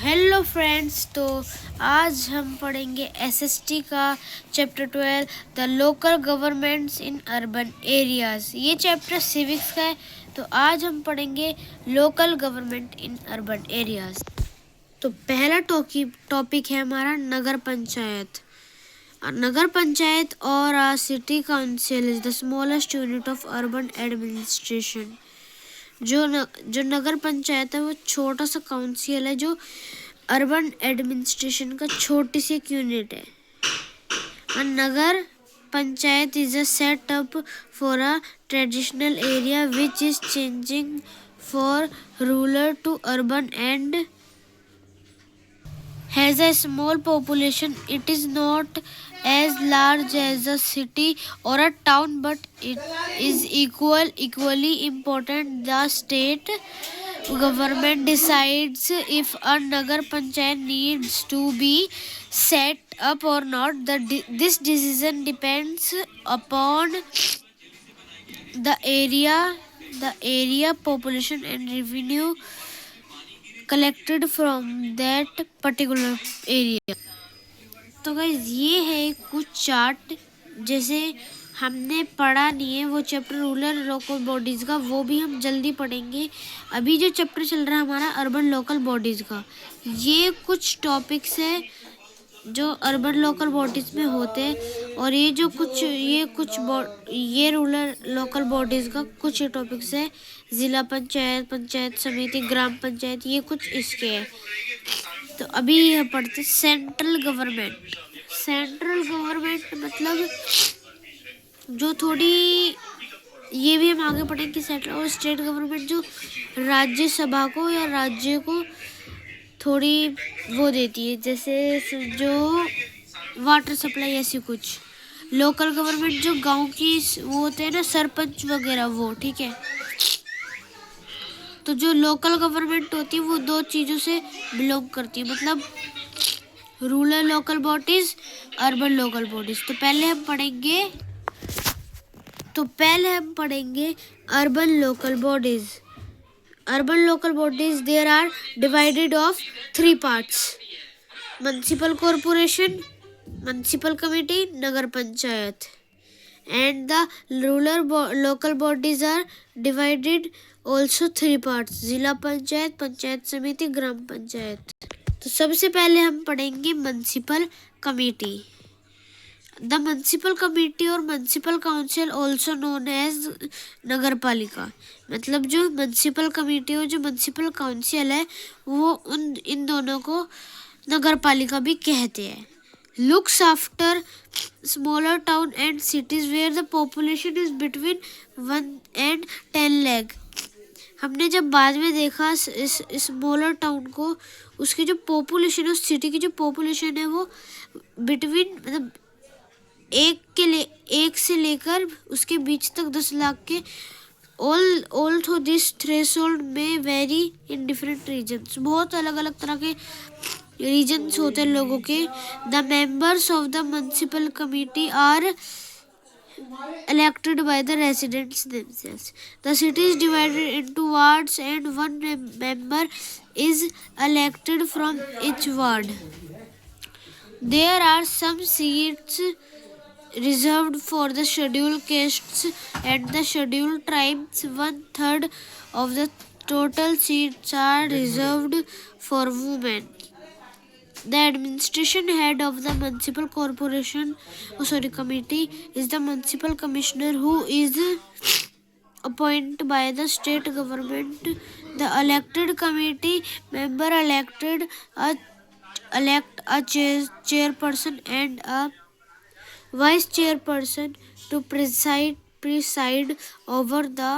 Hello friends. तो आज हम पढ़ेंगे एसएसटी का chapter 12 the local governments in urban areas. ये चैप्टर सिविक्स का है। तो आज हम पढ़ेंगे local government in urban areas. तो पहला टॉपिक है हमारा नगर पंचायत। नगर पंचायत और city council is the smallest unit of urban administration. जो नगर पंचायत है वो छोटा सा काउंसिल है जो अर्बन एडमिनिस्ट्रेशन का छोटी सी एक यूनिट है। Nagar Panchayat is a set up for a traditional area which is changing for rural to urban and has a small population. It is not as large as a city or a town, but it is equally important. The state government decides if a nagar panchayat needs to be set up or not. This decision depends upon the area population and revenue collected from that particular area. तो guys ये है कुछ chart. जैसे हमने पढ़ा नहीं है वो चैप्टर रूरल लोकल बॉडीज़ का, वो भी हम जल्दी पढ़ेंगे। अभी जो चैप्टर चल रहा है हमारा अर्बन लोकल बॉडीज़ का, ये कुछ टॉपिक्स है जो अर्बन लोकल बॉडीज़ में होते हैं। और ये रूरल लोकल बॉडीज़ का कुछ टॉपिक्स है। ज़िला पंचायत, पंचायत समिति, ग्राम पंचायत, ये कुछ इसके हैं। तो अभी यह पढ़ते सेंट्रल गवर्नमेंट। सेंट्रल गवर्नमेंट मतलब जो थोड़ी, ये भी हम आगे पढ़ेंगे। सेंट्रल और स्टेट गवर्नमेंट जो राज्यसभा को या राज्य को थोड़ी वो देती है, जैसे जो वाटर सप्लाई, ऐसी कुछ। लोकल गवर्नमेंट जो गांव की वो होते हैं ना, सरपंच वगैरह, वो ठीक है। तो जो लोकल गवर्नमेंट होती है वो दो चीज़ों से बिलोंग करती है, मतलब rural local bodies, urban local bodies. तो पहले हम पढ़ेंगे urban local bodies. Urban local bodies there are divided of 3 parts: municipal corporation, municipal committee, nagar panchayat. And the rural local bodies are divided also 3 parts: जिला पंचायत, पंचायत समिति, ग्राम पंचायत। तो सबसे पहले हम पढ़ेंगे municipal committee. The municipal committee और municipal council also known as Nagar Palika. मतलब जो म्युनिसिपल कमेटी और जो म्युनिसिपल काउंसिल है वो इन दोनों को नगर पालिका भी कहते हैं। Looks after smaller town and cities where the population is between 1 and 10 lakh। हमने जब बाद में देखा इस स्मॉलर टाउन को, उसकी जो पॉपुलेशन है, उस सिटी की जो पॉपुलेशन है वो बिटवीन, मतलब एक से लेकर उसके बीच तक 10 लाख के। Although this threshold may vary in different regions। बहुत अलग अलग तरह के रीजन्स होते हैं लोगों के। The members of the municipal committee are elected by the residents themselves. The city is divided into wards and one member is elected from each ward. There are some seats reserved for the scheduled castes and the scheduled tribes. 1/3 of the total seats are reserved for women. The administration head of the municipal committee is the municipal commissioner, who is appointed by the state government. The elected committee member elect a chairperson and a vice chairperson to preside over the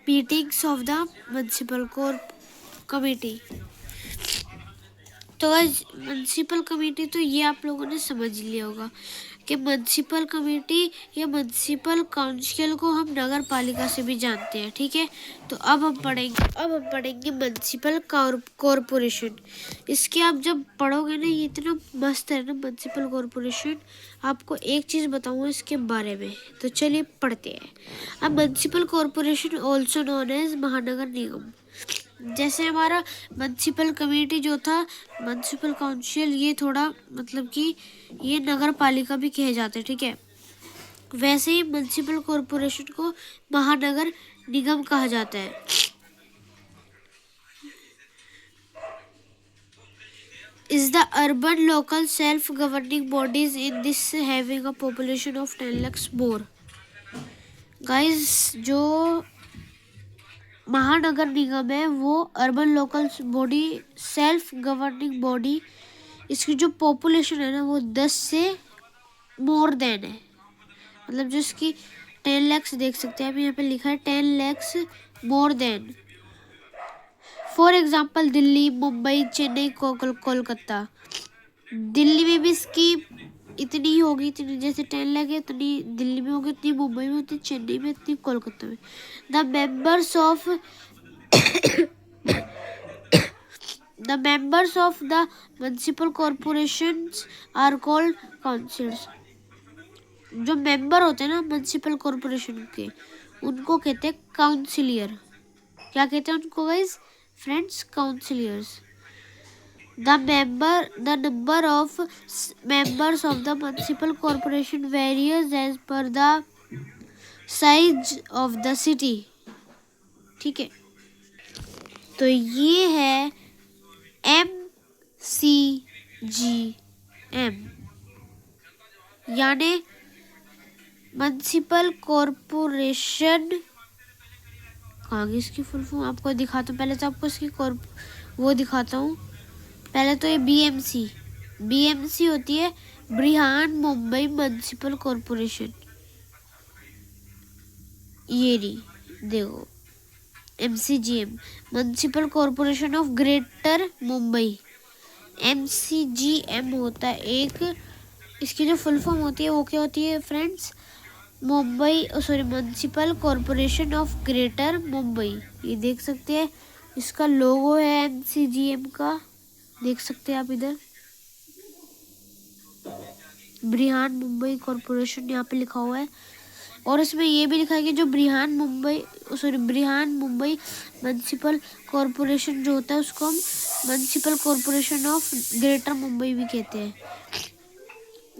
meetings of the municipal committee. तो municipal committee, तो ये आप लोगों ने समझ लिया होगा कि म्युनिसिपल कमेटी या म्युनिसिपल काउंसिल को हम नगर पालिका से भी जानते हैं, ठीक है। तो अब हम पढ़ेंगे म्युनिसिपल कॉर्पोरेशन। इसके आप जब पढ़ोगे ना, ये इतना मस्त है ना म्युनिसिपल कॉर्पोरेशन। आपको एक चीज़ बताऊँ इसके बारे में, तो चलिए पढ़ते हैं। अब municipal corporation also known as Mahanagar Nigam. जैसे हमारा म्युनिसिपल कमेटी जो था, म्युनिसिपल काउंसिल, ये थोड़ा मतलब कि ये नगर पालिका भी कहे जाते हैं, ठीक है। वैसे ही म्युनिसिपल कॉरपोरेशन को महानगर निगम कहा जाता है। Is the urban local self-governing bodies in this having a population of 10 lakhs more. Guys, जो महानगर निगम है वो urban local body, self governing body, इसकी जो पॉपुलेशन है ना वो 10 से मोर देन है, मतलब जो इसकी 10 लैक्स देख सकते हैं आप, यहाँ पे लिखा है 10 lakhs more than. For example Delhi, Mumbai, Chennai, Kolkata. Delhi में भी इसकी इतनी ही होगी, इतनी जैसे 10 लाख है उतनी दिल्ली में होगी, उतनी मुंबई में, उतनी चेन्नई में, उतनी कोलकाता में। The members of the municipal corporations are called councils. जो मेंबर होते हैं ना म्युनिसिपल कॉरपोरेशन के, उनको कहते हैं काउंसिलियर। क्या कहते हैं उनको guys? Friends, councillors. The number of members of the municipal corporation varies as per the size of the city, ठीक है। तो ये है MCGM, यानी म्युनिसिपल कॉरपोरेशन। कहाँ गई इसकी फुल फॉर्म? आपको दिखाता हूँ, पहले तो आपको इसकी वो दिखाता हूँ। पहले तो ये बीएमसी होती है, बृहन मुंबई म्युनिसिपल कॉरपोरेशन। ये रही देखो, MCGM, municipal corporation of greater Mumbai. MCGM होता है एक, इसकी जो फुल फॉर्म होती है वो क्या होती है friends? Municipal corporation of greater Mumbai. ये देख सकते हैं, इसका लोगो है MCGM का, देख सकते हैं आप इधर, बृहन मुंबई कॉरपोरेशन यहाँ पे लिखा हुआ है। और इसमें ये भी लिखा है कि जो बृहन मुंबई म्युनिसिपल कॉरपोरेशन जो होता है उसको हम municipal corporation of greater Mumbai भी कहते हैं।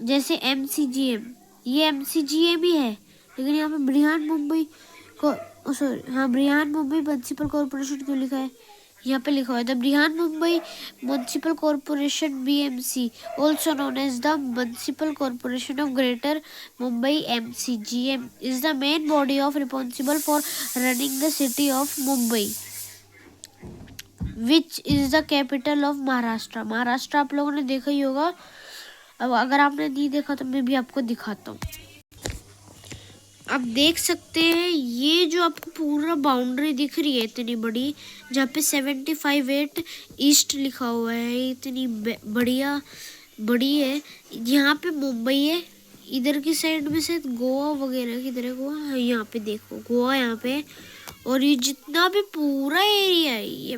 जैसे MCGM, ये MCGM ही है, लेकिन यहाँ पे बृहन मुंबई म्युनिसिपल कॉरपोरेशन क्यों लिखा है? यहाँ पे लिखा हुआ है the Brihan Mumbai municipal corporation BMC, also known as the Municipal Corporation of Greater Mumbai MCGM, is the main body of responsible for running the city of Mumbai, which is the capital of Maharashtra. Maharashtra आप लोगों ने देखा ही होगा, अब अगर आपने नहीं देखा तो मैं भी आपको दिखाता हूँ। आप देख सकते हैं ये जो आपको पूरा बाउंड्री दिख रही है इतनी बड़ी, जहाँ पे 75/8 ईस्ट लिखा हुआ है, इतनी बढ़िया बड़ी है। यहाँ पे मुंबई है, इधर की साइड में शायद गोवा वगैरह, किधर है गोवा? हाँ, यहाँ पे देखो गोवा यहाँ पे। और ये जितना भी पूरा एरिया है, ये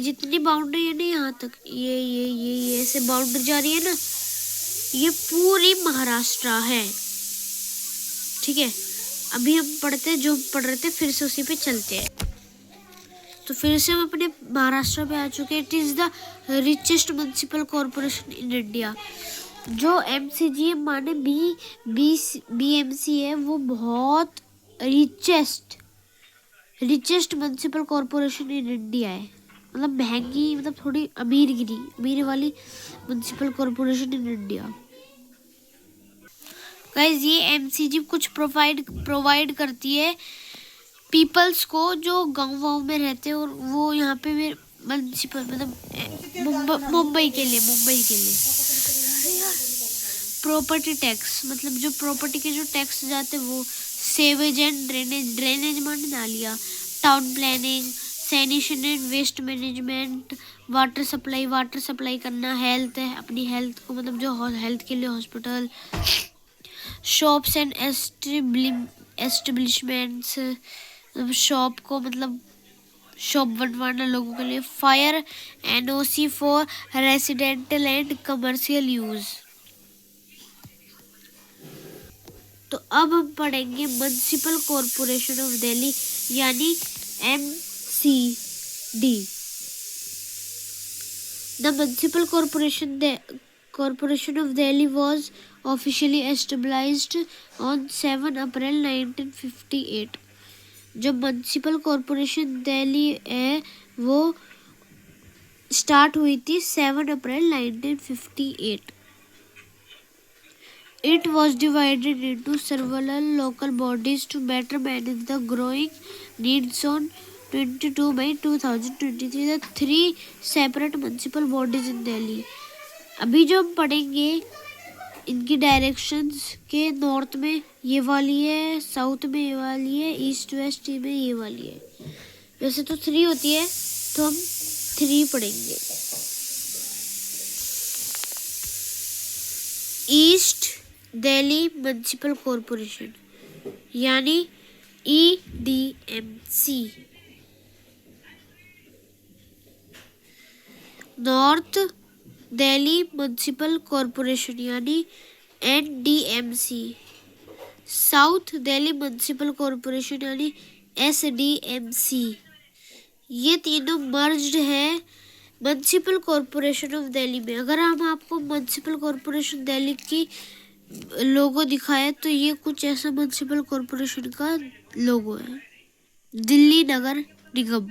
जितनी बाउंड्री है ना यहाँ तक, ये ऐसे बाउंड्री जा रही है ना, ये पूरी महाराष्ट्र है, ठीक है। अभी हम जो पढ़ रहे थे फिर से उसी पे चलते हैं। तो फिर से हम अपने महाराष्ट्र पे आ चुके हैं। It is the richest municipal corporation in India. जो MCGM माने BMC है, वो बहुत richest municipal corporation in India है, मतलब महंगी, मतलब थोड़ी अमीर वाली municipal corporation in India. Guys, ये MCG कुछ प्रोवाइड करती है पीपल्स को जो गाँव में रहते हैं, और वो यहाँ पे म्युनिसिपल मतलब मुंबई के लिए प्रॉपर्टी टैक्स, मतलब जो प्रॉपर्टी के जो टैक्स जाते हैं वो, सेवेज एंड ड्रेनेज माने नालियाँ, town planning, sanitation and waste management, water supply करना, हेल्थ है, अपनी हेल्थ को मतलब जो हेल्थ के लिए hospital, shops and establishments, shop को मतलब शॉप बनवाना लोगों के लिए, fire NOC for residential and commercial use. तो अब हम पढ़ेंगे म्युनिसिपल कॉरपोरेशन ऑफ दिल्ली यानी MCD। D. The Municipal Corporation of Delhi was officially established on 7 April 1958. जो म्यूनिसिपल कॉरपोरेशन दिल्ली है वो स्टार्ट हुई थी 7 अप्रैल 1958. It was divided into several local bodies to better manage the growing needs on 22 May 2023. The three separate municipal bodies in Delhi. अभी जो हम पढ़ेंगे इनकी डायरेक्शंस के नॉर्थ में ये वाली है, साउथ में ये वाली है, ईस्ट वेस्ट में ये वाली है. वैसे तो 3 होती है तो हम 3 पढ़ेंगे. ईस्ट दिल्ली म्यूनिसिपल कॉरपोरेशन यानी EDMC. North Delhi municipal corporation यानी NDMC. South Delhi municipal corporation यानी SDMC. ये तीनों मर्ज्ड है म्यूनिसिपल कॉरपोरेशन ऑफ दिल्ली में. अगर हम आपको म्यूनिसिपल कॉरपोरेशन दिल्ली की लोगो दिखाए तो ये कुछ ऐसा म्यूनिसिपल कॉरपोरेशन का लोगो है. दिल्ली नगर निगम.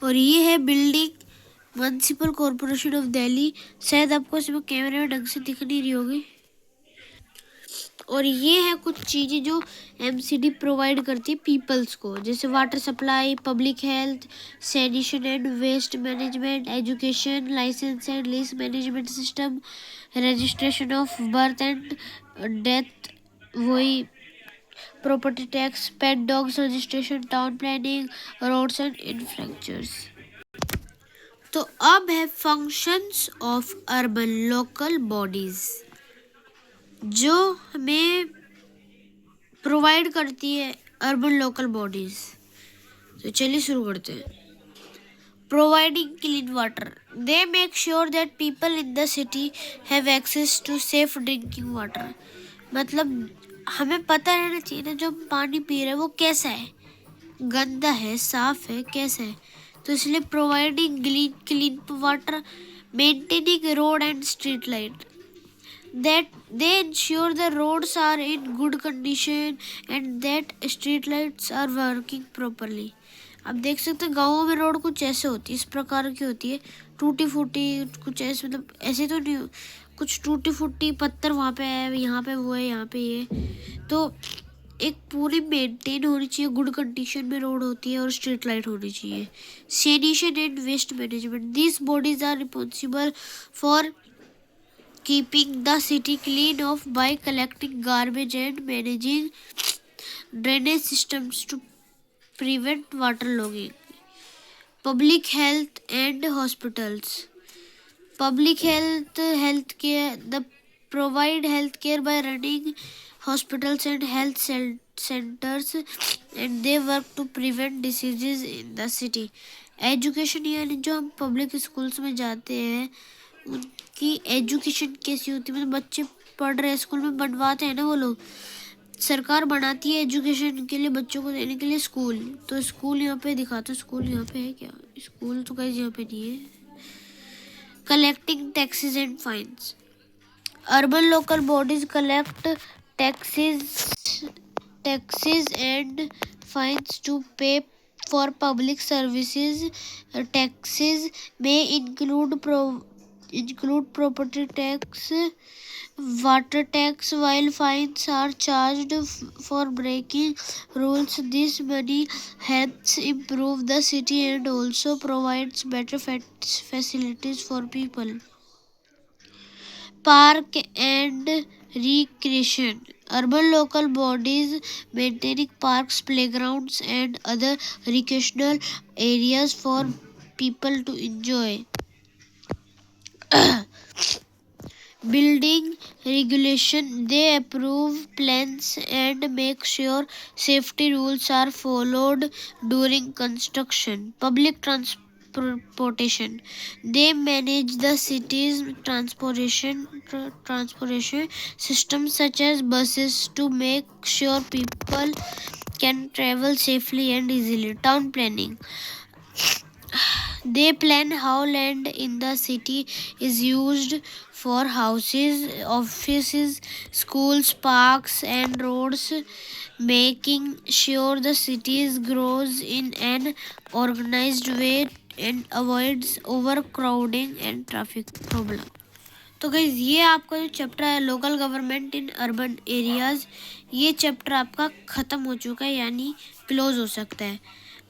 और ये है building municipal corporation of Delhi. शायद आपको इसमें कैमरे में ढंग से दिख नहीं रही होगी. और ये है कुछ चीज़ें जो MCD प्रोवाइड करती है पीपल्स को, जैसे water supply, public health, sanitation and waste management, education, licence and lease management system, registration of birth and death, वही property tax, pet dogs registration, town planning, roads and infrastructures. तो अब है functions of urban local bodies जो हमें provide करती है urban local bodies. तो चलिए शुरू करते हैं. Providing clean water. They make sure that people in the city have access to safe drinking water. मतलब हमें पता रहना चाहिए ना जो हम पानी पी रहे हैं वो कैसा है, गंदा है, साफ है, कैसा है. तो इसलिए providing clean water, maintaining road and street light, that they ensure the roads are in good condition and that street lights are working properly. अब देख सकते हैं गाँवों में रोड कुछ ऐसे होती है, इस प्रकार की होती है, टूटी फूटी कुछ ऐसे, मतलब ऐसे तो नहीं, कुछ टूटी फूटी पत्थर वहाँ पे है, यहाँ पे वो है, यहाँ पे ये. तो एक पूरी मेंटेन होनी चाहिए, गुड कंडीशन में रोड होती है और स्ट्रीट लाइट होनी चाहिए. Sanitation and waste management. These bodies are responsible for keeping the city clean off by collecting garbage and managing drainage systems to prevent waterlogging. Public health and hospitals. Public health care. The provide health care by running hospitals and health centers and they work to prevent diseases in the city. Education यानी जो हम public schools में जाते हैं उनकी education कैसी होती है, मतलब बच्चे पढ़ रहे हैं स्कूल में, बनवाते हैं ना वो लोग, सरकार बनाती है एजुकेशन के लिए बच्चों को देने के लिए स्कूल. तो स्कूल यहाँ पे दिखाते, स्कूल यहाँ पे है क्या, स्कूल तो कहीं यहाँ पे नहीं है. Collecting taxes and fines. Urban local bodies collect taxes and fines to pay for public services. Taxes may include property tax, water tax, while fines are charged for breaking rules. This money helps improve the city and also provides better facilities for people. Park and recreation. Urban local bodies maintaining parks, playgrounds and other recreational areas for people to enjoy. Building regulation. They approve plans and make sure safety rules are followed during construction. Public transportation. They manage the city's transportation systems such as buses to make sure people can travel safely and easily. Town planning. They plan how land in the city is used for houses, offices, schools, parks, and roads, making sure the city grows in an organized way and avoids overcrowding and traffic problem. तो guys ये आपका जो chapter है local government in urban areas, ये chapter आपका ख़त्म हो चुका है, यानी क्लोज हो सकता है।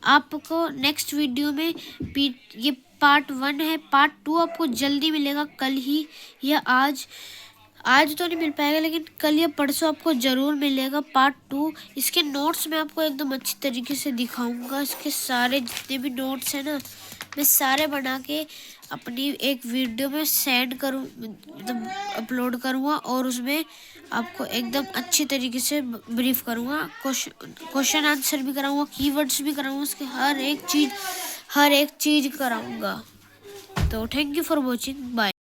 आपको नेक्स्ट वीडियो में ये पार्ट 1 है, पार्ट 2 आपको जल्दी मिलेगा, कल ही या आज तो नहीं मिल पाएगा, लेकिन कल या परसों आपको ज़रूर मिलेगा पार्ट 2। इसके नोट्स मैं आपको एकदम अच्छी तरीके से दिखाऊंगा। इसके सारे जितने भी नोट्स हैं ना, मैं सारे बना के अपनी एक वीडियो में सेंड करूँ, मतलब अपलोड करूँगा, और उसमें आपको एकदम अच्छी तरीके से ब्रीफ करूँगा, क्वेश्चन आंसर भी कराऊँगा, कीवर्ड्स भी कराऊँगा, उसके हर एक चीज़ कराऊँगा। तो thank you for watching, bye.